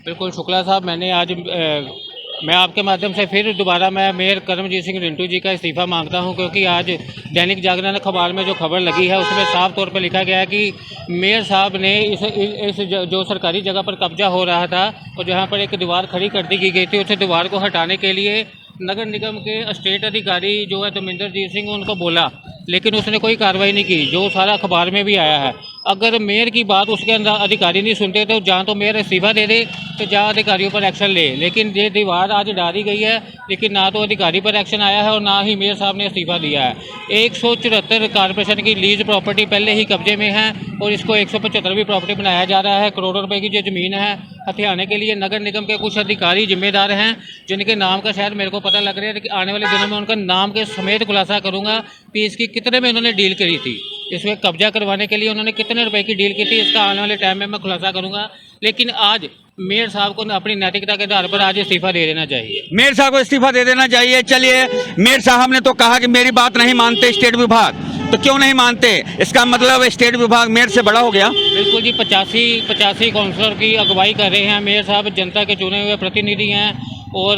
बिल्कुल शुक्ला साहब, मैंने आज मैं आपके माध्यम से फिर दोबारा मैं मेयर करमजीत सिंह रेंटू जी का इस्तीफ़ा मांगता हूं, क्योंकि आज दैनिक जागरण अखबार में जो खबर लगी है उसमें साफ तौर पर लिखा गया है कि मेयर साहब ने इस जो सरकारी जगह पर कब्जा हो रहा था और जहां पर एक दीवार खड़ी कर दी गई थी, उस दीवार को हटाने के लिए नगर निगम के स्टेट अधिकारी जो है धर्मेंद्रजीत सिंह उनको बोला, लेकिन उसने कोई कार्रवाई नहीं की, जो सारा अखबार में भी आया है। अगर मेयर की बात उसके अंदर अधिकारी नहीं सुनते तो जहाँ तो मेयर इस्तीफा दे दे तो जहाँ अधिकारियों पर एक्शन ले। लेकिन ये दीवार आज डाली गई है, लेकिन ना तो अधिकारी पर एक्शन आया है और ना ही मेयर साहब ने इस्तीफा दिया है। 174 कॉर्पोरेशन की लीज प्रॉपर्टी पहले ही कब्जे में है और इसको 175वीं प्रॉपर्टी बनाया जा रहा है। करोड़ों रुपए की जो ज़मीन है हथियाने के लिए नगर निगम के कुछ अधिकारी जिम्मेदार हैं, जिनके नाम का शायद मेरे को पता लग रहा है कि आने वाले दिनों में उनका नाम के समेत खुलासा करूँगा कि इसकी कितने में उन्होंने डील करी थी, इसमें कब्जा करवाने के लिए उन्होंने कितने रुपए की डील की थी, इसका आने वाले टाइम में मैं खुलासा करूंगा। लेकिन आज मेयर साहब को अपनी नैतिकता के आधार पर आज इस्तीफा दे देना चाहिए। मेयर साहब को इस्तीफा दे देना चाहिए। चलिए, मेयर साहब ने तो कहा कि मेरी बात नहीं मानते स्टेट विभाग, तो क्यों नहीं मानते? इसका मतलब स्टेट विभाग मेयर से बड़ा हो गया। बिल्कुल जी, 85 काउंसलर की अगुवाई कर रहे हैं मेयर साहब, जनता के चुने हुए प्रतिनिधि हैं और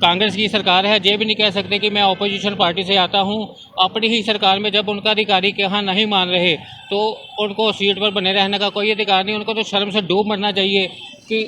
कांग्रेस की सरकार है। ये भी नहीं कह सकते कि मैं ऑपोजिशन पार्टी से आता हूं। अपनी ही सरकार में जब उनका अधिकारी के यहाँ नहीं मान रहे तो उनको सीट पर बने रहने का कोई अधिकार नहीं। उनको तो शर्म से डूब मरना चाहिए कि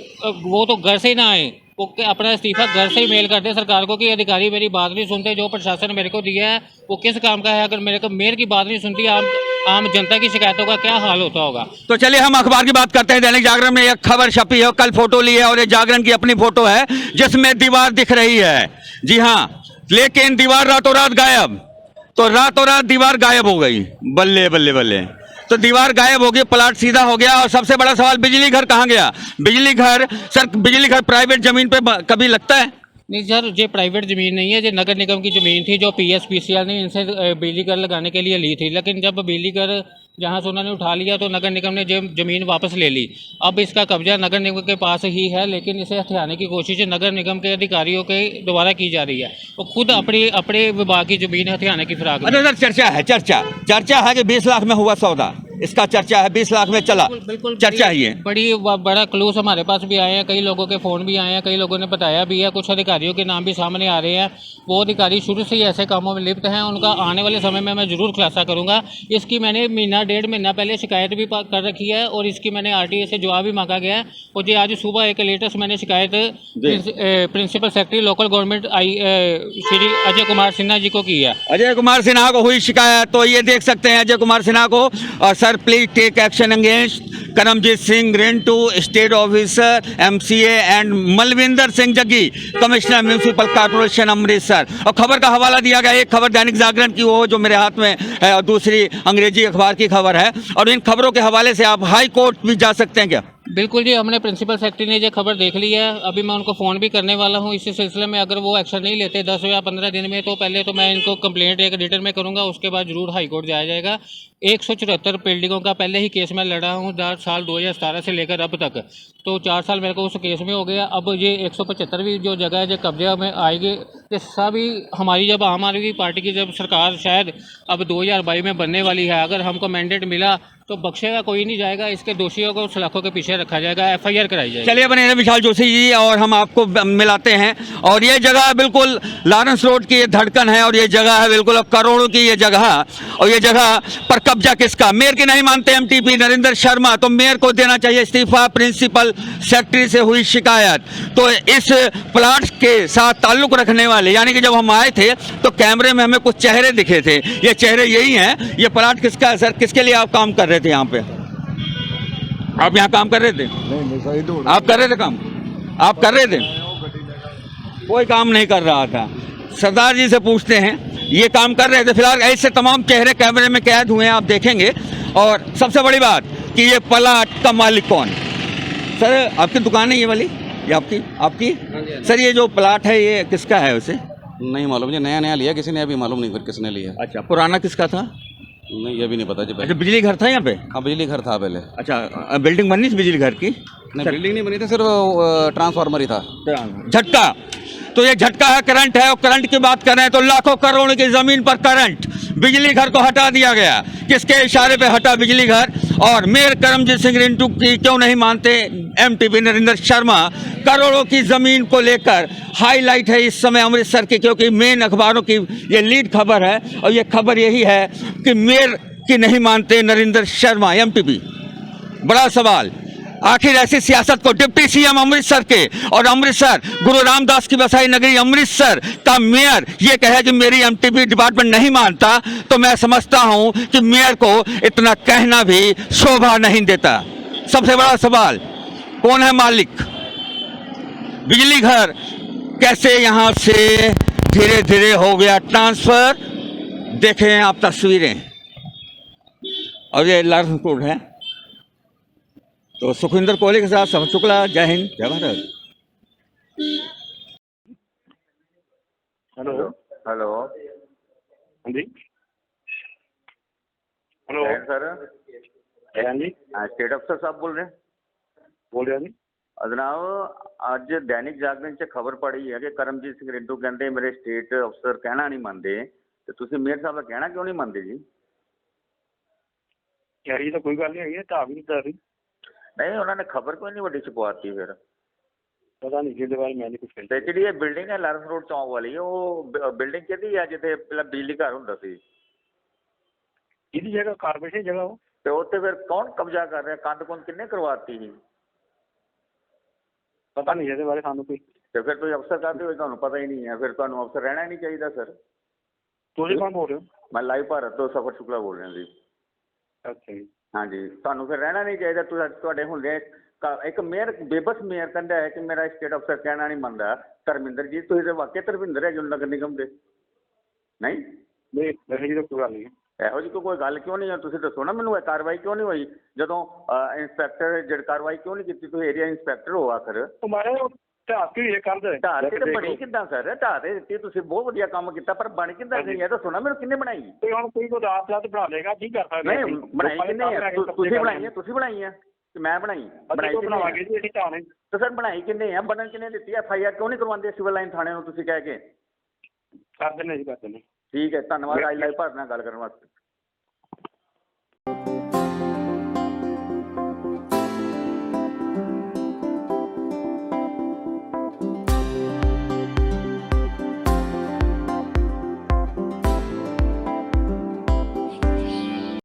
वो तो घर से ही ना आए, वो अपना इस्तीफा घर से ही मेल कर दे सरकार को कि अधिकारी मेरी बात नहीं सुनते, जो प्रशासन मेरे को दिया है वो किस काम का है। अगर मेयर की बात नहीं सुनती, आम जनता की शिकायतों का क्या हाल होता होगा। तो चलिए हम अखबार की बात करते हैं। दैनिक जागरण में एक खबर छपी है, कल फोटो ली है और ये जागरण की अपनी फोटो है जिसमें दीवार दिख रही है। जी हाँ, लेकिन दीवार रातों रात गायब। तो रातों रात दीवार गायब हो गई। बल्ले बल्ले बल्ले। तो दीवार गायब हो गई, प्लाट सीधा हो गया। और सबसे बड़ा सवाल, बिजली घर कहाँ गया? बिजली घर सर, बिजली घर प्राइवेट जमीन पे कभी लगता है? नहीं सर, ये प्राइवेट ज़मीन नहीं है, ये नगर निगम की ज़मीन थी जो PSPCL ने इनसे बिजली घर लगाने के लिए ली थी। लेकिन जब बिजली घर जहाँ से उन्होंने उठा लिया तो नगर निगम ने ज़मीन वापस ले ली। अब इसका कब्जा नगर निगम के पास ही है, लेकिन इसे हथियाने की कोशिश नगर निगम के अधिकारियों के द्वारा की जा रही है। वो खुद अपने विभाग की ज़मीन हथियाने की फिराक में। अच्छा सर, चर्चा है कि 20 लाख में हुआ सौदा, इसका चर्चा है 20 लाख में चला। बिल्कुल चर्चा है ये बड़ा क्लूस हमारे पास भी आए हैं, कई लोगों के फ़ोन भी आए हैं, कई लोगों ने बताया भी है, कुछ अधिकारियों के नाम भी सामने आ रहे हैं। वो अधिकारी शुरू से ही ऐसे कामों में लिप्त हैं, उनका आने वाले समय में मैं ज़रूर खुलासा करूँगा। इसकी मैंने डेढ़ महीना पहले शिकायत भी कर रखी है और इसकी मैंने RTA से जवाब भी मांगा गया है। और ये आज सुबह एक लेटेस्ट मैंने शिकायत principal secretary local government Shri Ajay Kumar Sinha ji को की है। अजय कुमार सिन्हा को हुई शिकायत, तो ये देख सकते हैं अजय कुमार सिन्हा को। और sir please take action against Karamjit Singh Rintu, state officer MCA and Malvinder Singh Jaggi, commissioner municipal corporation Amritsar. और खबर का हवाला दिया गया, एक खबर दैनिक जागरण की वो जो मेरे हाथ में है और दूसरी अंग्रेजी अखबार की खबर है। और इन खबरों के हवाले से आप हाई कोर्ट भी जा सकते हैं क्या? बिल्कुल जी, हमने प्रिंसिपल सेक्रेटरी ने ये खबर देख ली है। अभी मैं उनको फ़ोन भी करने वाला हूँ इसी सिलसिले में। अगर वो एक्शन नहीं लेते 10 या 15 दिन में, तो पहले तो मैं इनको कंप्लेंट एक रिटन में करूँगा, उसके बाद जरूर हाई कोर्ट जाया जाएगा। 174 बिल्डिंगों का पहले ही केस मैं लड़ा हूँ साल 2017 से लेकर अब तक। तो 4 साल मेरे को उस केस में हो गया। अब ये 175वीं जो जगह है जो कब्जे में आएगी, ये सभी हमारी जब आम आदमी पार्टी की जब सरकार शायद अब 2022 में बनने वाली है, अगर हमको मैंडेट मिला तो बख्शेगा कोई नहीं जाएगा। इसके दोषियों को सलाखों के पीछे रखा जाएगा, FIR कराई जाएगी। चलिए बने विशाल जोशी जी, और हम आपको मिलाते हैं। और ये जगह बिल्कुल लॉरेंस रोड की ये धड़कन है, और ये जगह है बिल्कुल करोड़ों की ये जगह। और ये जगह पर कब्जा किसका? मेयर की नहीं मानते MTP नरेंद्र शर्मा, तो मेयर को देना चाहिए इस्तीफा। प्रिंसिपल सेक्रेटरी से हुई शिकायत। तो इस प्लाट के साथ ताल्लुक रखने वाले, यानी कि जब हम आए थे तो कैमरे में हमें कुछ चेहरे दिखे थे, ये चेहरे यही हैं। ये प्लाट किसका है सर? किसके लिए आप काम कर रहे थे यहाँ पे? आप यहाँ काम कर रहे थे? नहीं, आप कर रहे थे काम? आप कर रहे थे? कोई काम नहीं कर रहा था। सरदार जी से पूछते हैं, ये काम कर रहे थे? फिलहाल ऐसे तमाम चेहरे कैमरे में कैद हुए हैं, आप देखेंगे। और सबसे बड़ी बात कि ये प्लाट का मालिक कौन? सर आपकी दुकान है ये वाली? ये आपकी? सर ये जो प्लाट है ये किसका है उसे? नहीं मालूम जी, नया लिया किसी ने, अभी मालूम नहीं फिर किसने लिया। अच्छा, पुराना किसका था? नहीं, ये भी नहीं पता जी। अच्छा, बिजली घर था यहाँ पे? हाँ, बिजली घर था पहले। अच्छा, बिल्डिंग बनी थी बिजली घर की? नहीं, बिल्डिंग नहीं बनी थी, सिर्फ ट्रांसफार्मर ही था। झटका। तो ये झटका है, करंट है। और करंट की बात कर रहे हैं तो लाखों करोड़ की जमीन पर करंट। बिजली घर को हटा दिया गया, किसके इशारे पे हटा बिजली घर? और मेयर करमजीत सिंह रिंटू की क्यों नहीं मानते MTP नरेंद्र शर्मा? करोड़ों की जमीन को लेकर हाईलाइट है इस समय अमृतसर की, क्योंकि मेन अखबारों की ये लीड खबर है। और ये खबर यही है कि मेयर की नहीं मानते नरेंद्र शर्मा MTP। बड़ा सवाल, आखिर ऐसी सियासत को डिप्टी CM अमृतसर के, और अमृतसर गुरु रामदास की बसाई नगरी अमृतसर का मेयर ये कहे कि मेरी MTP डिपार्टमेंट नहीं मानता, तो मैं समझता हूं कि मेयर को इतना कहना भी शोभा नहीं देता। सबसे बड़ा सवाल, कौन है मालिक? बिजली घर कैसे यहां से धीरे धीरे हो गया ट्रांसफर? देखें आप तस्वीरें। और ये लॉरेंस रोड है। तो सुखविंदर कोहली के साथ समर शुक्ला, जय हिंद, जय भारत। हेलो हाँ जी, हेलो सर। हाँ जी, स्टेट अफसर साहब बोल रहे हैं? बोल रहे हैं जी। जनाब, ਅੱਜ दैनिक जागरण 'ਚ खबर पड़ी है कि करमजीत ਸਿੰਘ ਰਿੰਟੂ ਕਹਿੰਦੇ ਮੇਰੇ ਸਟੇਟ ਅਫਸਰ ਕਹਿਣਾ ਨਹੀਂ ਮੰਨਦੇ, ਤੇ ਤੁਸੀਂ ਮੇਅਰ ਸਾਹਿਬ ਦਾ ਕਹਿਣਾ ਕਿਉਂ ਨਹੀਂ ਮੰਨਦੇ ਜੀ? यार ये तो कोई गल नहीं है, ढा भी नहीं कर रही। ਨਹੀਂ, ਉਹਨਾਂ ਨੇ ਖਬਰ ਕੋਈ ਨਹੀਂ ਵੱਡੀ ਛਪਵਾਤੀ ਫਿਰ। पता नहीं जिसके बारे में मैंने कुछ ਤੇ ਜਿਹੜੀ ਇਹ ਬਿਲਡਿੰਗ ਹੈ ਲਾਰੈਂਸ ਰੋਡ ਚੌਂਕ ਵਾਲੀ, ਉਹ ਬਿਲਡਿੰਗ ਕਿਹਦੀ ਹੈ ਜਿੱਥੇ ਪਹਿਲਾਂ ਬਿਜਲੀ ਘਰ ਹੁੰਦਾ ਸੀ? ਇਹਦੀ ਜਗ੍ਹਾ ਕਾਰਪੋਰੇਸ਼ਨ ਜਗ੍ਹਾ ਉਹ। ਤੇ ਉੱਥੇ ਫਿਰ ਕੌਣ ਕਬਜ਼ਾ ਕਰ ਰਿਹਾ? ਕੰਧ ਕੁੰਧ ਕਿੰਨੇ ਕਰਵਾਤੀ ਸੀ? पता नहीं इसके बारे सानू कोई। ਤੇ ਫਿਰ ਤੁਸੀਂ ਅਫਸਰ ਕਰਦੇ ਹੋਏ ਤੁਹਾਨੂੰ ਪਤਾ ਹੀ ਨਹੀਂ ਹੈ, ਫਿਰ ਤੁਹਾਨੂੰ ਅਫਸਰ ਰਹਿਣਾ ਹੀ ਨਹੀਂ ਚਾਹੀਦਾ ਸਰ। ਤੁਸੀਂ ਕੌਣ ਬੋਲ ਰਹੇ ਹੋ? ਮੈਂ ਲਾਈਵ ਭਾਰਤ ਤੋਂ ਸਫਰ ਸ਼ੁਕਲਾ ਬੋਲ ਰਿਹਾ ਜੀ। ਅੱਛਾ ਜੀ। ਹਾਂਜੀ, ਤੁਹਾਨੂੰ ਫਿਰ ਰਹਿਣਾ ਨਹੀਂ ਚਾਹੀਦਾ। ਤੁਹਾਡੇ ਹੁੰਦੇ ਇੱਕ ਮੇਅਰ ਬੇਬਸ ਮੇਅਰ ਕਹਿੰਦਾ ਹੈ ਕਿ ਮੇਰਾ ਸਟੇਟ ਅਫਸਰ ਕਹਿਣਾ ਨਹੀਂ ਮੰਨਦਾ। ਧਰਮਿੰਦਰ ਜੀ, ਤੁਸੀਂ ਤਾਂ ਵਾਕਿਆ ਧਰਮਿੰਦਰ ਹੈਗੇ ਹੋ ਨਗਰ ਨਿਗਮ ਦੇ, ਨਹੀਂ? ਨਹੀਂ ਨਹੀਂ ਜੀ, ਤਾਂ ਕੋਈ ਗੱਲ ਨਹੀਂ। ਇਹੋ ਜਿਹੀ ਕੋਈ ਗੱਲ ਕਿਉਂ ਨਹੀਂ ਹੈ? ਤੁਸੀਂ ਦੱਸੋ ਨਾ ਮੈਨੂੰ, ਇਹ ਕਾਰਵਾਈ ਕਿਉਂ ਨਹੀਂ ਹੋਈ? ਜਦੋਂ ਇੰਸਪੈਕਟਰ ਜਿਹੜੀ ਕਾਰਵਾਈ ਕਿਉਂ ਨਹੀਂ ਕੀਤੀ? ਤੁਸੀਂ ਏਰੀਆ ਇੰਸਪੈਕਟਰ ਹੋ ਆਖਰ। ਤੁਹਾਡੇ ਢਾਹ ਕੇ ਇਹ ਕਰ ਦੇ ਢਾਹ ਤੇ ਬਣੀ ਕਿੱਦਾਂ ਸਰ? ਢਾਹ ਤੇ ਦਿੱਤੀ ਤੁਸੀਂ, ਬਹੁਤ ਵਧੀਆ ਕੰਮ ਕੀਤਾ, ਪਰ ਬਣ ਕਿੱਦਾਂ ਗਈ ਹੈ? ਦੱਸੋ ਨਾ ਮੈਨੂੰ, ਕਿੰਨੇ ਬਣਾਈ? ਤੇ ਹੁਣ ਕੋਈ ਰਾਤ ਰਾਤ ਬਣਾ ਲੇਗਾ, ਕੀ ਕਰ ਸਕਦੇ? ਨਹੀਂ ਬਣਾਈ ਕਿੰਨੇ ਹੈ? ਤੁਸੀਂ ਬਣਾਈ ਹੈ? ਤੁਸੀਂ ਬਣਾਈ ਹੈ ਕਿ ਮੈਂ ਬਣਾਈ? ਬਣਾਈ ਬਣਾਵਾਂਗੇ ਜੀ ਅਸੀਂ ਢਾਹ ਨੇ। ਤੇ ਸਰ ਬਣਾਈ ਕਿੰਨੇ ਆ? ਬਣਨ ਕਿੰਨੇ ਦਿੱਤੀ? FIR ਕਿਉਂ ਨਹੀਂ ਕਰਵਾਉਂਦੇ ਸਿਵਲ ਲਾਈਨ ਥਾਣੇ ਨੂੰ ਤੁਸੀਂ ਕਹਿ ਕੇ? ਕਰ ਦਿੰਦੇ ਜੀ, ਕਰ ਦਿੰਦੇ। ਠੀਕ ਹੈ, ਧੰਨਵਾਦ। ਅੱਜ ਲਾਈਵ ਭਾਰਤ ਨਾਲ ਗੱਲ ਕਰਨ ਵਾਸਤੇ।